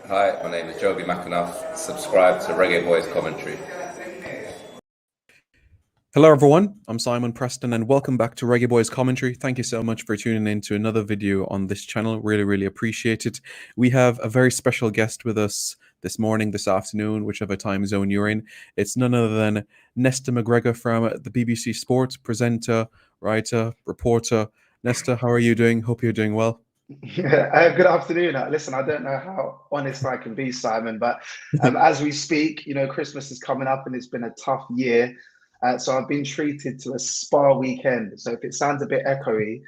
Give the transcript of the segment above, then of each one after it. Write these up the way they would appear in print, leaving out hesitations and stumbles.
Hi, my name is Joby McAnuff. Subscribe to Reggae Boys Commentary. Hello, everyone. I'm Simon Preston, and welcome back to Reggae Boys Commentary. Thank you so much for tuning in to another video on this channel. Really, really appreciate it. We have a very special guest with us this morning, this afternoon, whichever time zone you're in. It's none other than Nesta McGregor from the BBC Sports, presenter, writer, reporter. Nesta, how are you doing? Hope you're doing well. Good afternoon. Listen, I don't know how honest I can be, Simon, but as we speak, Christmas is coming up and it's been a tough year. So I've been treated to a spa weekend. So if it sounds a bit echoey,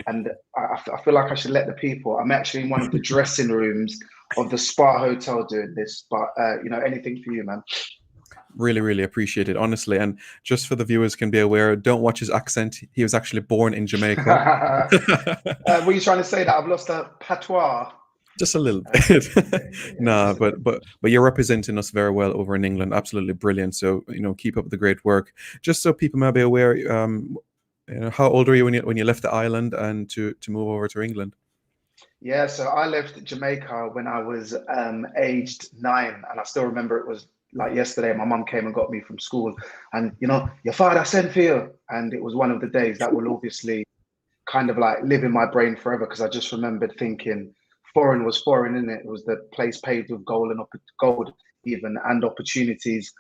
and I feel like I should let the people, I'm actually in one of the dressing rooms of the spa hotel doing this, but anything for you, man. Really, really appreciate it, honestly. And just for the viewers can be aware, don't watch his accent. He was actually born in Jamaica. Were you trying to say that I've lost a patois? Just a little bit. Nah, but you're representing us very well over in England. Absolutely brilliant. So, keep up the great work. Just so people may be aware, how old were you when you left the island and to move over to England? Yeah, so I left Jamaica when I was aged 9, and I still remember it was like yesterday. My mum came and got me from school, and your father sent for you, and it was one of the days that will obviously kind of like live in my brain forever, because I just remembered thinking foreign was foreign, innit? It was the place paved with gold and gold even and opportunities.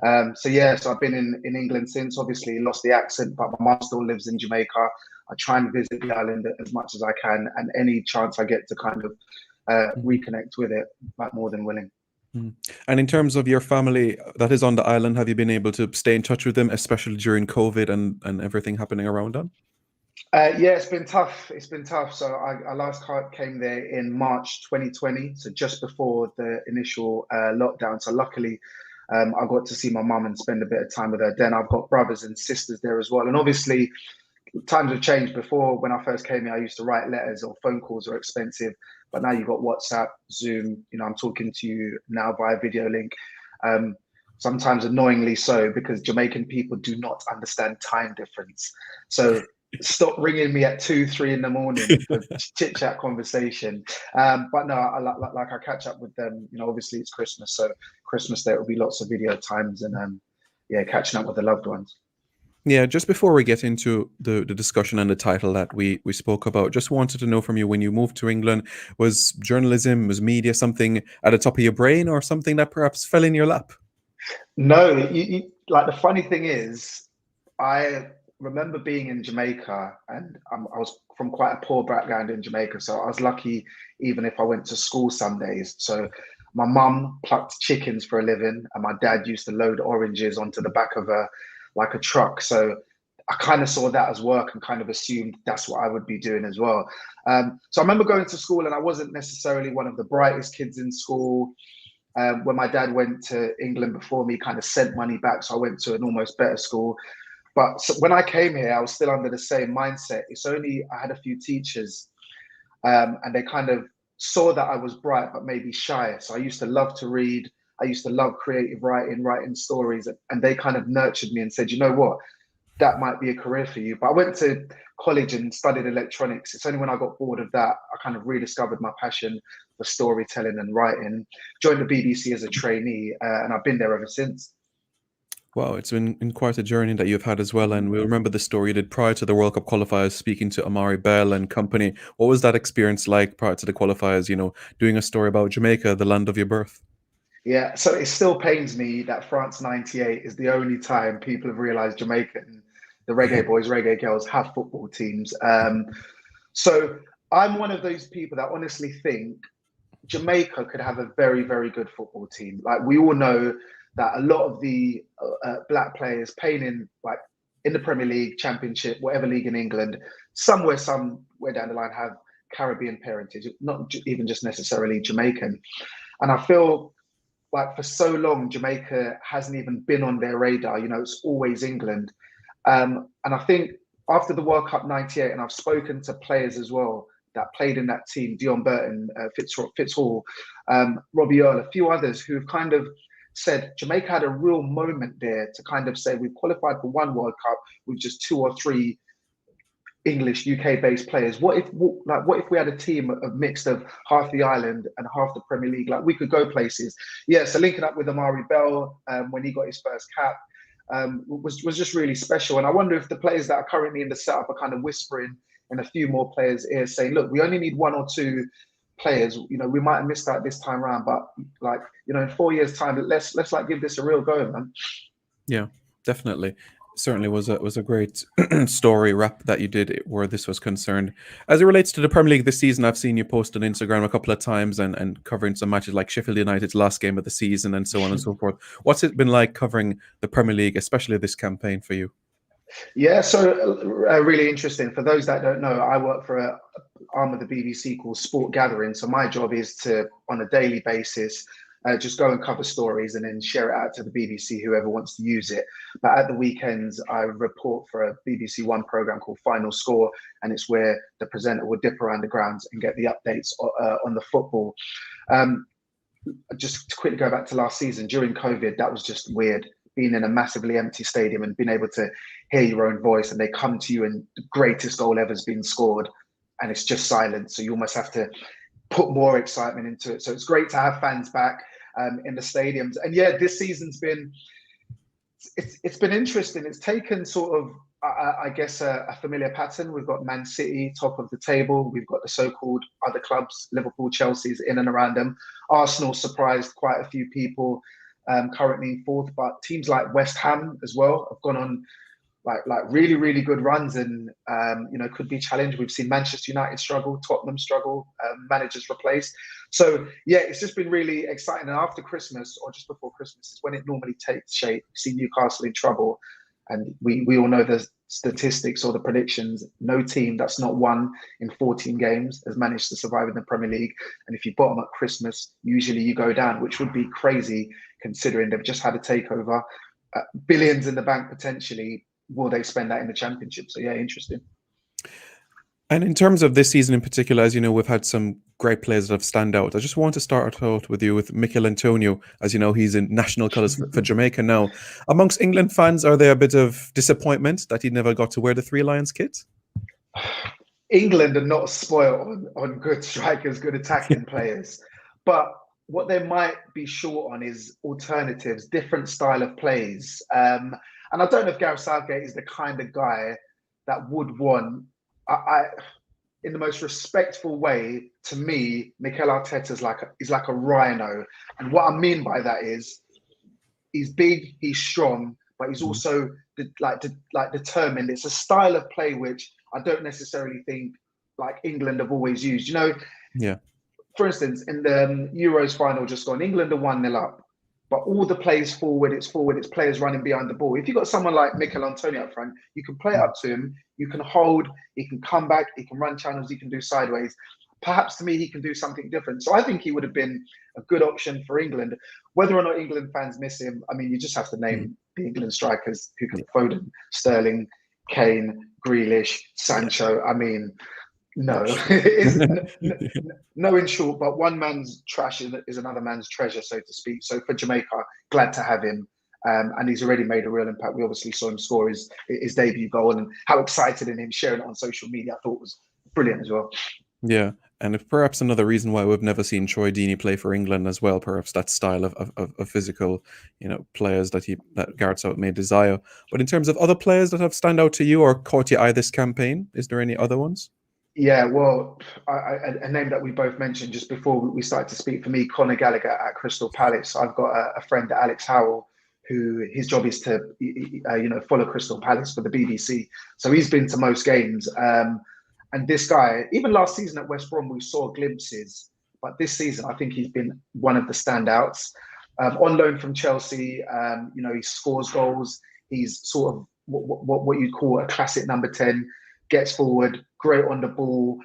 So I've been in England since. Obviously lost the accent, but my mum still lives in Jamaica. I try and visit the island as much as I can, and any chance I get to kind of reconnect with it, like, more than willing. And in terms of your family that is on the island, have you been able to stay in touch with them, especially during COVID and everything happening around them? Yeah, it's been tough. It's been tough. So I last came there in March 2020, so just before the initial lockdown. So luckily, I got to see my mum and spend a bit of time with her. Then I've got brothers and sisters there as well. And obviously, times have changed. Before, when I first came here, I used to write letters, or phone calls are expensive. But now you've got WhatsApp, Zoom. I'm talking to you now via video link. Sometimes annoyingly so, because Jamaican people do not understand time difference. So stop ringing me at 2, 3 in the morning for chit chat conversation. But no, I catch up with them. Obviously it's Christmas, so Christmas there will be lots of video times and catching up with the loved ones. Yeah, just before we get into the discussion and the title that we spoke about, just wanted to know from you, when you moved to England, was journalism, was media something at the top of your brain, or something that perhaps fell in your lap? No, like, the funny thing is, I remember being in Jamaica, and I was from quite a poor background in Jamaica, so I was lucky even if I went to school some days. So my mum plucked chickens for a living, and my dad used to load oranges onto the back of a truck. So I kind of saw that as work and kind of assumed that's what I would be doing as well. So I remember going to school, and I wasn't necessarily one of the brightest kids in school. When my dad went to England before me, kind of sent money back, so I went to an almost better school. But when I came here, I was still under the same mindset. It's only I had a few teachers, and they kind of saw that I was bright but maybe shy. So I used to love to read. I used to love creative writing stories, and they kind of nurtured me and said, you know what, that might be a career for you. But I went to college and studied electronics. It's only when I got bored of that, I kind of rediscovered my passion for storytelling and writing. Joined the BBC as a trainee, and I've been there ever since. Wow, it's been quite a journey that you've had as well. And we remember the story you did prior to the World Cup qualifiers, speaking to Amari Bell and company. What was that experience like prior to the qualifiers, doing a story about Jamaica, the land of your birth? Yeah, so it still pains me that France '98 is the only time people have realised Jamaica and the Reggae Boys, Reggae Girls have football teams. So I'm one of those people that honestly think Jamaica could have a very, very good football team. Like, we all know that a lot of the black players playing in the Premier League, Championship, whatever league in England, somewhere down the line have Caribbean parentage, not even just necessarily Jamaican. And I feel like for so long, Jamaica hasn't even been on their radar. It's always England. And I think after the World Cup '98, and I've spoken to players as well that played in that team, Dion Burton, Fitzhall, Robbie Earl, a few others who've kind of said Jamaica had a real moment there to kind of say, we've qualified for one World Cup with just 2 or 3 English UK-based players. What if we had a team of mixed of half the island and half the Premier League? Like, we could go places. Yeah, so linking up with Amari Bell when he got his first cap was just really special. And I wonder if the players that are currently in the setup are kind of whispering in a few more players' ears, saying, "Look, we only need one or two players. We might have missed out this time around, but like, in 4 years' time, let's like give this a real go, man." Yeah, definitely. Certainly was a great story wrap that you did where this was concerned. As it relates to the Premier League this season, I've seen you post on Instagram a couple of times and covering some matches like Sheffield United's last game of the season and so on and so forth. What's it been like covering the Premier League, especially this campaign for you? Yeah, so really interesting. For those that don't know, I work for an arm of the BBC called Sport Gathering. So my job is to, on a daily basis, just go and cover stories and then share it out to the BBC, whoever wants to use it. But at the weekends, I report for a BBC One program called Final Score, and it's where the presenter will dip around the grounds and get the updates on the football. Just to quickly go back to last season, during COVID, that was just weird. Being in a massively empty stadium and being able to hear your own voice, and they come to you and the greatest goal ever has been scored, and it's just silent. So you almost have to put more excitement into it. So it's great to have fans back in the stadiums. And yeah, this season's been it's been interesting. It's taken sort of I guess a familiar pattern. We've got Man City top of the table. We've got the so-called other clubs, Liverpool, Chelsea's in and around them. Arsenal surprised quite a few people, currently in fourth. But teams like West Ham as well have gone on like really, really good runs and, could be challenged. We've seen Manchester United struggle, Tottenham struggle, managers replaced. So, yeah, it's just been really exciting. And after Christmas or just before Christmas is when it normally takes shape. We see Newcastle in trouble. And we all know the statistics or the predictions. No team that's not won in 14 games has managed to survive in the Premier League. And if you bottom up Christmas, usually you go down, which would be crazy considering they've just had a takeover. Billions in the bank potentially. Will they spend that in the Championship? So yeah, interesting. And in terms of this season in particular, as you know, we've had some great players that have stand out. I just want to start out with you with Ivan Toney. As you know, he's in national colours for Jamaica now. Amongst England fans, are there a bit of disappointment that he never got to wear the Three Lions kit? England are not spoiled on good strikers, good attacking players. But what they might be short on is alternatives, different style of plays. And I don't know if Gareth Southgate is the kind of guy that would want, in the most respectful way, to me, Mikel Arteta is like a rhino. And what I mean by that is he's big, he's strong, but he's also determined. It's a style of play which I don't necessarily think like England have always used. Yeah. For instance, in the Euros final just gone, England are 1-0 up. But all the plays forward, it's players running behind the ball. If you've got someone like Ivan Toney up front, you can play up to him, you can hold, he can come back, he can run channels, he can do sideways. Perhaps to me, he can do something different. So I think he would have been a good option for England. Whether or not England fans miss him, I mean, you just have to name the England strikers who can Foden, Sterling, Kane, Grealish, Sancho. I mean, no, no in short, but one man's trash is another man's treasure, so to speak. So for Jamaica, glad to have him. And he's already made a real impact. We obviously saw him score his debut goal, and how excited in him sharing it on social media, I thought was brilliant as well. Yeah, and if perhaps another reason why we've never seen Troy Deeney play for England as well, perhaps that style of physical, players that Gareth Southgate may desire. But in terms of other players that have stand out to you or caught your eye this campaign, is there any other ones? Yeah, well, a name that we both mentioned just before we started to speak, for me, Conor Gallagher at Crystal Palace. I've got a friend, Alex Howell, who his job is to, follow Crystal Palace for the BBC. So he's been to most games. And this guy, even last season at West Brom, we saw glimpses. But this season, I think he's been one of the standouts. On loan from Chelsea, he scores goals. He's sort of what you'd call a classic number 10. Gets forward, great on the ball,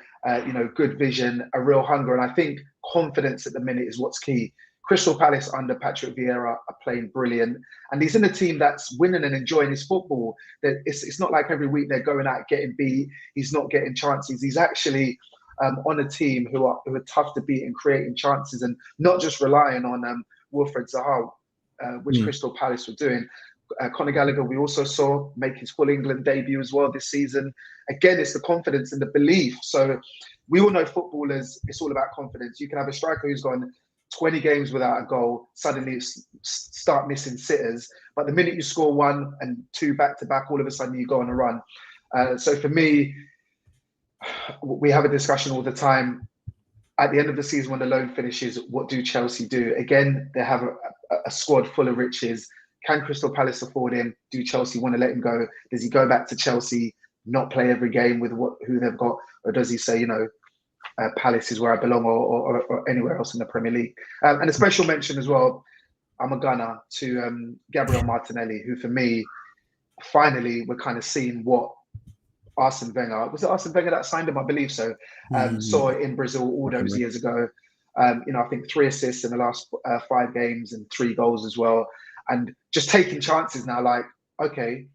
good vision, a real hunger. And I think confidence at the minute is what's key. Crystal Palace under Patrick Vieira are playing brilliant. And he's in a team that's winning and enjoying his football. It's not like every week they're going out getting beat. He's not getting chances. He's actually on a team who are tough to beat and creating chances and not just relying on Wilfred Zaha, which Crystal Palace were doing. Conor Gallagher, we also saw make his full England debut as well this season. Again, it's the confidence and the belief. So we all know footballers, it's all about confidence. You can have a striker who's gone 20 games without a goal, suddenly start missing sitters. But the minute you score 1 and 2 back-to-back, all of a sudden you go on a run. So for me, we have a discussion all the time. At the end of the season, when the loan finishes, what do Chelsea do? Again, they have a squad full of riches. Can Crystal Palace afford him? Do Chelsea want to let him go? Does he go back to Chelsea, not play every game with who they've got? Or does he say, Palace is where I belong, or anywhere else in the Premier League? And a special mention as well, I'm a gunner, to Gabriel Martinelli, who for me, finally, we're kind of seeing what Arsene Wenger, was it Arsene Wenger that signed him? I believe so. Saw it in Brazil all those years ago. I think 3 assists in the last 5 games and 3 goals as well. And just taking chances now, like, okay,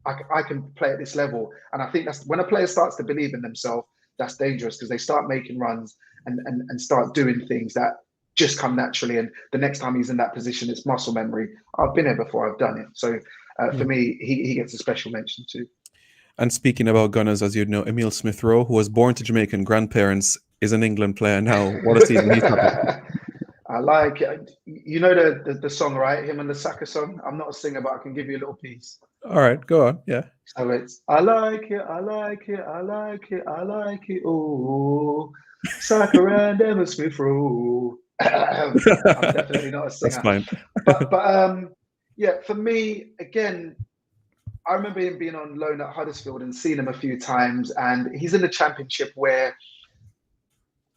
I can play at this level. And I think that's when a player starts to believe in themselves, that's dangerous, because they start making runs and start doing things that just come naturally. And the next time he's in that position, it's muscle memory. I've been here before, I've done it. So for me, he gets a special mention too. And speaking about gunners, as you know, Emile Smith-Rowe, who was born to Jamaican grandparents, is an England player now. What a season he's having. I like it. You know the song, right? Him and the Saka song. I'm not a singer, but I can give you a little piece. All right, go on. Yeah. So it's, I like it, I like it, I like it, I like it. Oh, Saka and Emile Smith-Rowe. I'm definitely not a singer. That's fine. but yeah, for me, again, I remember him being on loan at Huddersfield and seeing him a few times, and he's in the Championship where,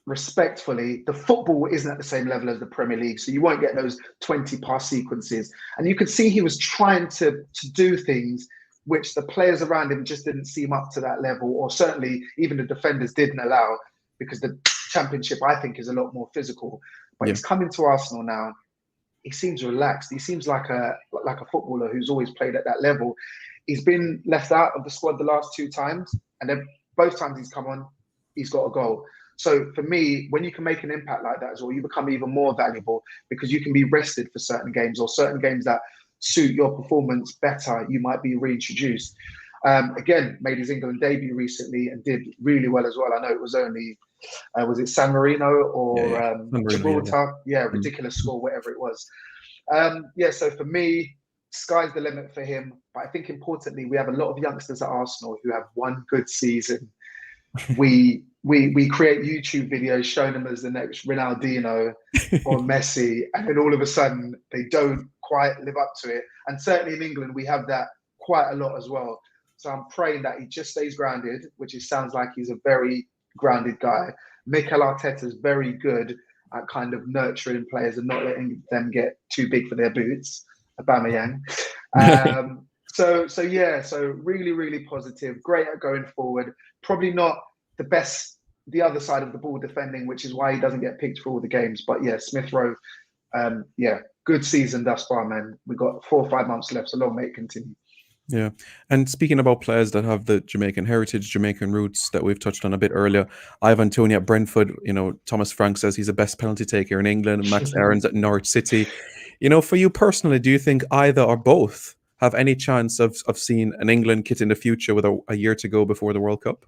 respectfully, the football isn't at the same level as the Premier League, so you won't get those 20-pass sequences. And you could see he was trying to do things which the players around him just didn't seem up to that level, or certainly even the defenders didn't allow, because the Championship, I think, is a lot more physical. But he's coming to Arsenal now. He seems relaxed. He seems like a footballer who's always played at that level. He's been left out of the squad the last 2 times, and then both times he's come on, he's got a goal. So for me, when you can make an impact like that as well, you become even more valuable, because you can be rested for certain games, or certain games that suit your performance better, you might be reintroduced. Again, made his England debut recently and did really well as well. I know it was only, was it San Marino or Gibraltar? Yeah, ridiculous score, whatever it was. So for me, sky's the limit for him. But I think importantly, we have a lot of youngsters at Arsenal who have one good season. We create YouTube videos showing them as the next Ronaldinho or Messi, and then all of a sudden they don't quite live up to it. And certainly in England, we have that quite a lot as well. So I'm praying that he just stays grounded, which it sounds like he's a very grounded guy. Mikel Arteta is very good at kind of nurturing players and not letting them get too big for their boots. Aubameyang. So really, really positive. Great at going forward. Probably not the best, the other side of the ball defending, which is why he doesn't get picked for all the games. But yeah, Smith-Rowe, good season thus far, man. We've got 4 or 5 months left, so long may it continue. Yeah. And speaking about players that have the Jamaican heritage, Jamaican roots that we've touched on a bit earlier, Ivan Toney at Brentford, Thomas Frank says he's the best penalty taker in England, Max Aarons at Norwich City. For you personally, do you think either or both have any chance of seeing an England kit in the future with a year to go before the World Cup?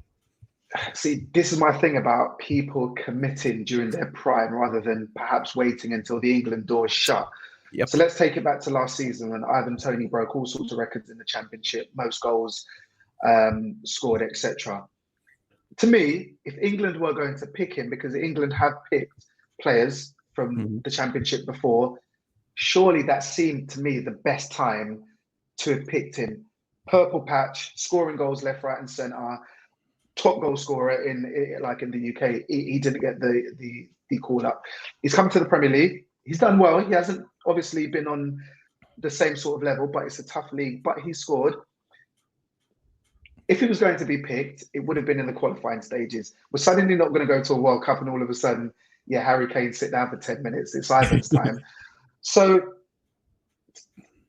See, this is my thing about people committing during their prime rather than perhaps waiting until the England door is shut. Yep. So let's take it back to last season when Ivan Toney broke all sorts of records in the Championship, most goals scored, etc. To me, if England were going to pick him, because England have picked players from the Championship before, surely that seemed to me the best time to have picked him. Purple patch, scoring goals left, right, and centre, top goal scorer in the UK. He didn't get the call up. He's come to the Premier League. He's done well. He hasn't obviously been on the same sort of level, but it's a tough league. But he scored. If he was going to be picked, it would have been in the qualifying stages. We're suddenly not going to go to a World Cup and all of a sudden, Harry Kane sit down for 10 minutes. It's Ivan's time. So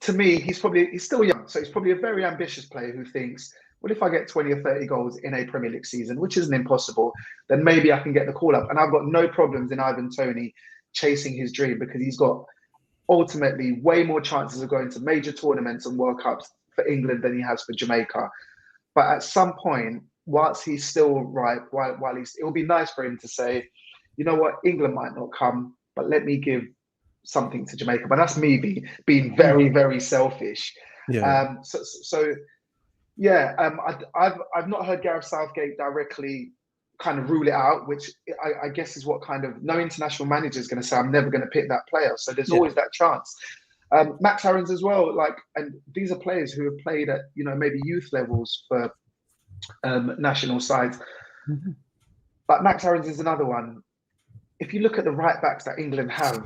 to me, he's still young. So he's probably a very ambitious player who thinks, well, if I get 20 or 30 goals in a Premier League season, which isn't impossible, then maybe I can get the call up. And I've got no problems in Ivan Toney chasing his dream, because he's got ultimately way more chances of going to major tournaments and World Cups for England than he has for Jamaica. But at some point, whilst he's still ripe, while he's, it will be nice for him to say, you know what, England might not come, but let me give something to Jamaica. But that's me being very, very selfish. Yeah. I've not heard Gareth Southgate directly kind of rule it out, which I guess is what kind of no international manager is going to say, I'm never going to pick that player. So there's always that chance. Max Aarons as well, and these are players who have played at, maybe youth levels for national sides. Mm-hmm. But Max Aarons is another one. If you look at the right backs that England have,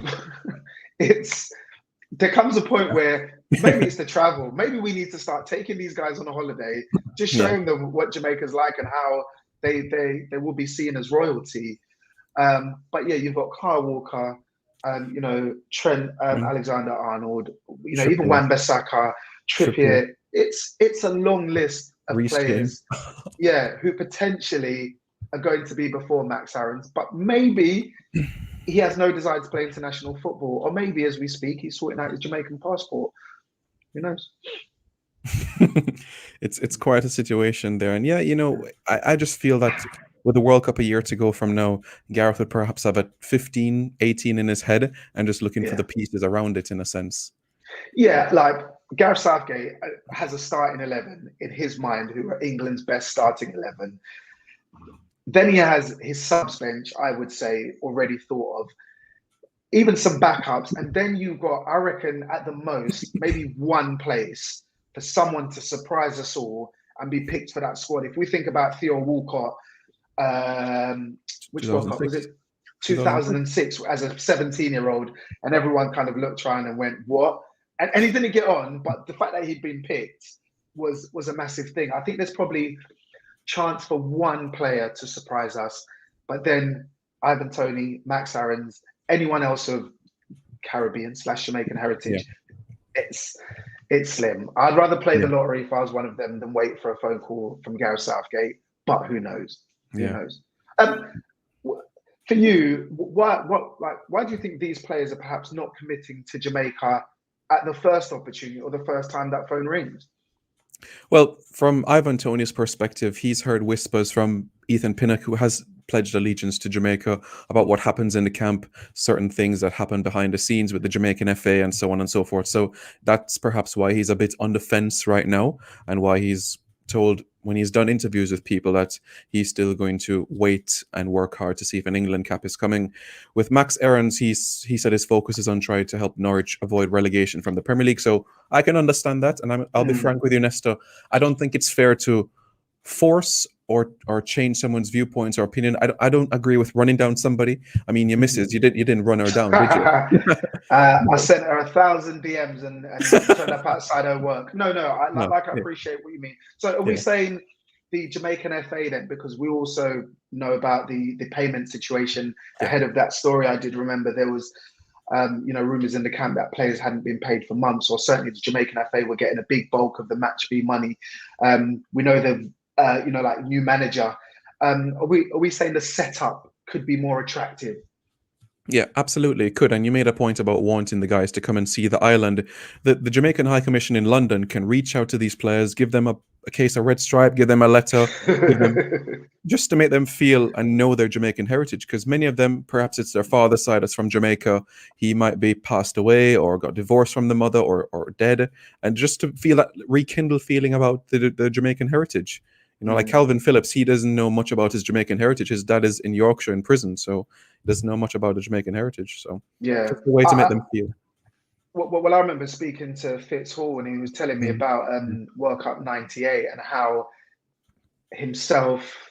there comes a point where maybe it's the travel. Maybe we need to start taking these guys on a holiday, just showing them what Jamaica's like and how they will be seen as royalty. But yeah, you've got Kyle Walker, Trent Alexander-Arnold, even Wan-Bissaka, Trippier. It's a long list of players, who potentially are going to be before Max Aarons, but maybe he has no desire to play international football, or maybe as we speak, he's sorting out his Jamaican passport. Who knows? It's quite a situation there. And I just feel that with the World Cup a year to go from now, Gareth would perhaps have a 15, 18 in his head and just looking for the pieces around it in a sense. Yeah, like Gareth Southgate has a starting 11 in his mind who are England's best starting 11. Then he has his subs bench, I would say, already thought of. Even some backups. And then you've got, I reckon, at the most, maybe one place for someone to surprise us all and be picked for that squad. If we think about Theo Walcott, which World Cup was it? 2006 as a 17-year-old, and everyone kind of looked around and went, what? And he didn't get on, but the fact that he'd been picked was a massive thing. I think there's probably chance for one player to surprise us, but then Ivan Toney, Max Aarons, anyone else of Caribbean/Jamaican heritage, it's slim. I'd rather play the lottery if I was one of them than wait for a phone call from Gareth Southgate. But who knows? Who knows? For you, why do you think these players are perhaps not committing to Jamaica at the first opportunity or the first time that phone rings? Well, from Ivan Toney's perspective, he's heard whispers from Ethan Pinnock, who has pledged allegiance to Jamaica, about what happens in the camp, certain things that happen behind the scenes with the Jamaican FA and so on and so forth. So that's perhaps why he's a bit on the fence right now, and why he's told when he's done interviews with people that he's still going to wait and work hard to see if an England cap is coming. With Max Aarons, he said his focus is on trying to help Norwich avoid relegation from the Premier League. So I can understand that, and I'll be frank with you, Nesta. I don't think it's fair to force or change someone's viewpoints or opinion. I don't agree with running down somebody. I mean, your missus, you didn't run her down, did you? I sent her 1,000 DMs and turned up outside her work. No, I appreciate what you mean. So are we saying the Jamaican FA then, because we also know about the payment situation ahead of that story? I did remember there was rumours in the camp that players hadn't been paid for months, or certainly the Jamaican FA were getting a big bulk of the match fee money. We know they've like new manager. Are we saying the setup could be more attractive? Yeah, absolutely, it could. And you made a point about wanting the guys to come and see the island. The Jamaican High Commission in London can reach out to these players, give them a case of red stripe, give them a letter, just to make them feel and know their Jamaican heritage. Because many of them, perhaps it's their father's side that's from Jamaica. He might be passed away or got divorced from the mother or dead. And just to feel that rekindle feeling about the Jamaican heritage. Like Calvin Phillips, he doesn't know much about his Jamaican heritage. His dad is in Yorkshire in prison, so he doesn't know much about the Jamaican heritage. So just a way to make them feel. Well, I remember speaking to Fitz Hall, and he was telling me about World Cup '98 and how himself,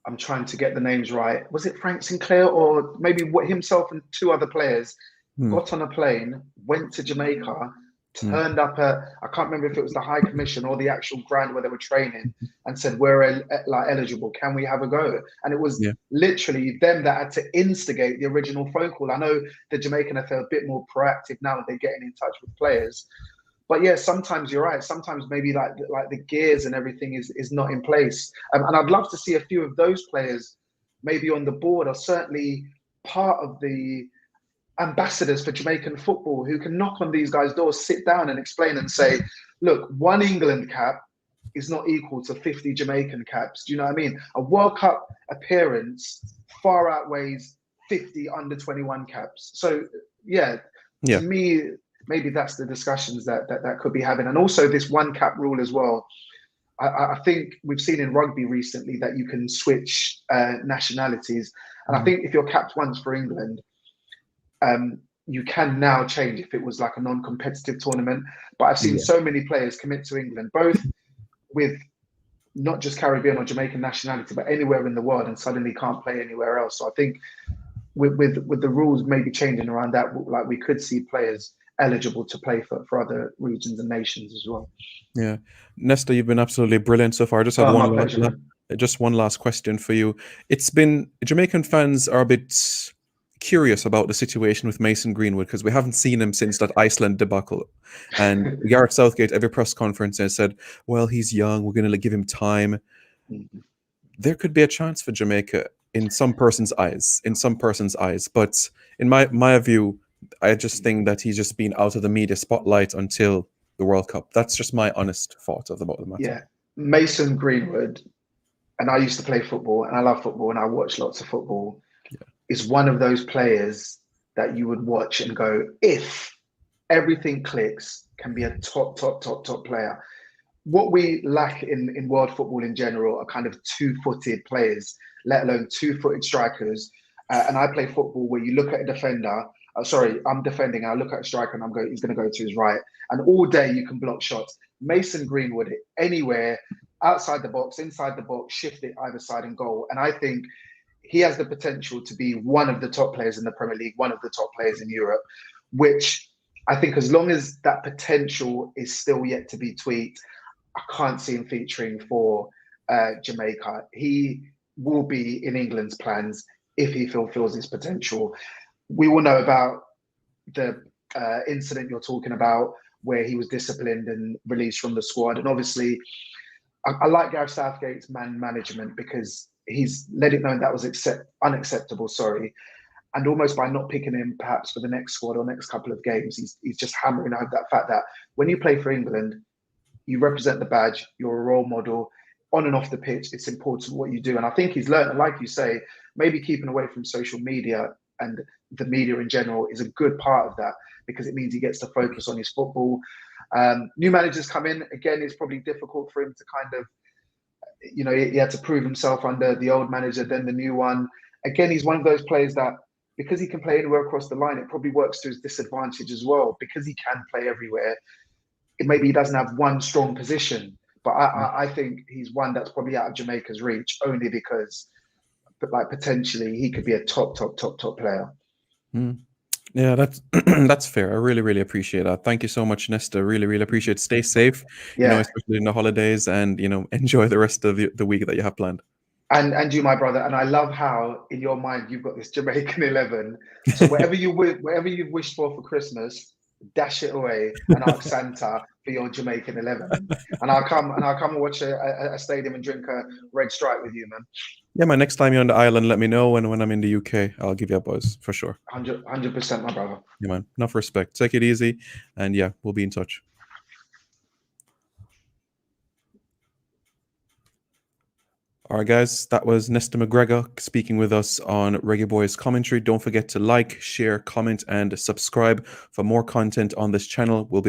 I'm trying to get the names right, was it Frank Sinclair or maybe himself and two other players got on a plane, went to Jamaica, turned up I can't remember if it was the High Commission or the actual ground where they were training, and said, we're eligible, can we have a go? And it was literally them that had to instigate the original phone call. I know the Jamaican FA are a bit more proactive now that they're getting in touch with players, but yeah, sometimes you're right, sometimes maybe like the gears and everything is not in place, and I'd love to see a few of those players maybe on the board, or certainly part of the ambassadors for Jamaican football who can knock on these guys' doors, sit down and explain and say, look, one England cap is not equal to 50 Jamaican caps. Do you know what I mean? A World Cup appearance far outweighs 50 under 21 caps. So yeah, to me, maybe that's the discussions that could be having. And also this one cap rule as well. I think we've seen in rugby recently that you can switch nationalities. And I think if you're capped once for England, you can now change if it was like a non-competitive tournament. But I've seen so many players commit to England, both with not just Caribbean or Jamaican nationality, but anywhere in the world, and suddenly can't play anywhere else. So I think with the rules maybe changing around that, like we could see players eligible to play for other regions and nations as well. Yeah, Nesta, you've been absolutely brilliant so far. I just have one last question for you. It's been Jamaican fans are a bit curious about the situation with Mason Greenwood because we haven't seen him since that Iceland debacle. And Gareth Southgate, every press conference, has said, well, he's young, we're going to give him time. There could be a chance for Jamaica in some person's eyes, but in my view, I just think that he's just been out of the media spotlight until the World Cup. That's just my honest thought about the matter. Yeah, Mason Greenwood, and I used to play football, and I love football, and I watch lots of football, is one of those players that you would watch and go, if everything clicks, can be a top player. What we lack in world football in general are kind of two-footed players, let alone two-footed strikers. And I play football where you look at a defender, I'm defending, I look at a striker and he's going to go to his right. And all day you can block shots. Mason Greenwood, anywhere, outside the box, inside the box, shift it either side and goal. And I think he has the potential to be one of the top players in the Premier League, one of the top players in Europe, which I think as long as that potential is still yet to be tweaked, I can't see him featuring for Jamaica. He will be in England's plans if he fulfills his potential. We all know about the incident you're talking about where he was disciplined and released from the squad. And obviously, I like Gareth Southgate's man management because he's let it known that was unacceptable, and almost by not picking him perhaps for the next squad or next couple of games, he's just hammering home that fact that when you play for England, you represent the badge, you're a role model, on and off the pitch, it's important what you do. And I think he's learned, and like you say, maybe keeping away from social media and the media in general is a good part of that because it means he gets to focus on his football. New managers come in, again, it's probably difficult for him to kind of, he had to prove himself under the old manager, then the new one. Again, he's one of those players that, because he can play anywhere across the line, it probably works to his disadvantage as well. Because he can play everywhere, maybe he doesn't have one strong position. But I think he's one that's probably out of Jamaica's reach only because, potentially he could be a top player. Yeah, that's fair. I really appreciate that. Thank you so much, Nesta. Really appreciate it. Stay safe, especially in the holidays, and enjoy the rest of the week that you have planned. And you, my brother, and I love how in your mind you've got this Jamaican 11. So whatever you've wished for Christmas, dash it away and ask Santa for your Jamaican 11. And I'll come and watch a stadium and drink a red stripe with you, man. Yeah, man. Next time you're on the island, let me know. And when I'm in the UK, I'll give you a buzz for sure. 100%, my brother. Yeah, man. Enough respect. Take it easy, and yeah, we'll be in touch. All right, guys, that was Nesta McGregor speaking with us on Reggae Boys Commentary. Don't forget to like, share, comment, and subscribe for more content on this channel. We'll be back.